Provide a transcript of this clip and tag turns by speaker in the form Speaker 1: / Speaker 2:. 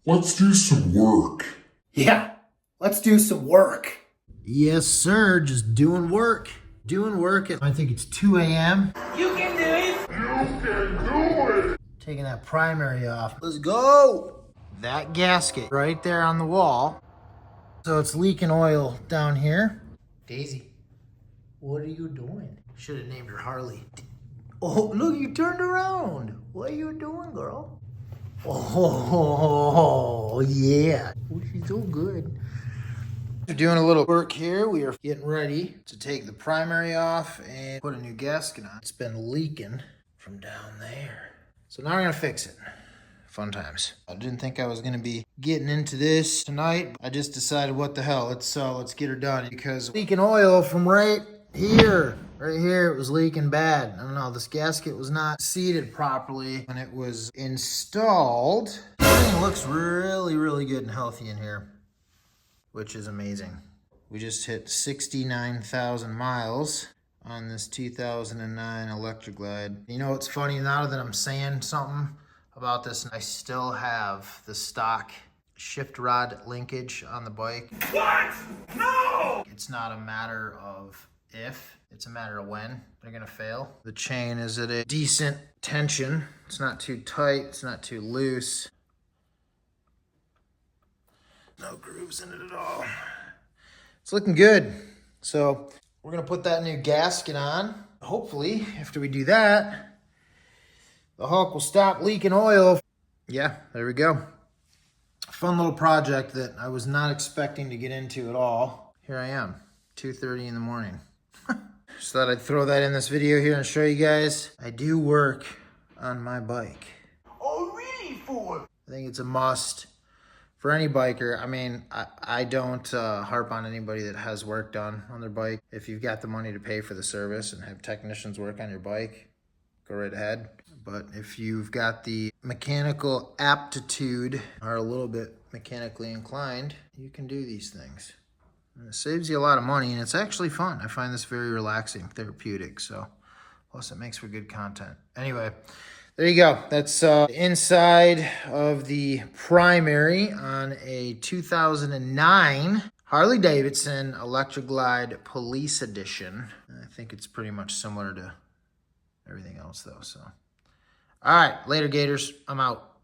Speaker 1: Let's do some work.
Speaker 2: Yeah, let's do some work. Yes, sir. Just doing work. Doing work at, I think it's 2 a.m.
Speaker 1: You can do it. You can do it.
Speaker 2: Taking that primary off. Let's go. That gasket right there on the wall. So it's leaking oil down here. Daisy, what are you doing? Should have named her Harley. Oh, look, you turned around. What are you doing, girl? Oh, yeah. Oh, she's so good. We're doing a little work here. We are getting ready to take the primary off and put a new gasket on. It's been leaking from down there. So now we're gonna fix it. Fun times. I didn't think I was gonna be getting into this tonight. I just decided, what the hell, let's get her done, because leaking oil from right here, it was leaking bad. I don't know, this gasket was not seated properly when it was installed. Everything looks really, really good and healthy in here, which is amazing. We just hit 69,000 miles on this 2009 Electric Glide. You know what's funny, now that I'm saying something about this, I still have the stock shift rod linkage on the bike.
Speaker 1: What? No!
Speaker 2: It's not a matter of if, it's a matter of when they're gonna fail. The chain is at a decent tension. It's not too tight, it's not too loose. No grooves in it at all. It's looking good. So we're gonna put that new gasket on. Hopefully, after we do that, the Hulk will stop leaking oil. Yeah, there we go. Fun little project that I was not expecting to get into at all. Here I am, 2:30 in the morning. Just thought I'd throw that in this video here and show you guys. I do work on my bike.
Speaker 1: Oh, really, fool?
Speaker 2: I think it's a must for any biker. I mean, I don't harp on anybody that has work done on their bike. If you've got the money to pay for the service and have technicians work on your bike, go right ahead. But if you've got the mechanical aptitude, are a little bit mechanically inclined, you can do these things. And it saves you a lot of money, and it's actually fun. I find this very relaxing, therapeutic. So, plus it makes for good content. Anyway, there you go. That's inside of the primary on a 2009 Harley-Davidson Electric Glide Police Edition. I think it's pretty much similar to everything else though, so. All right, later Gators, I'm out.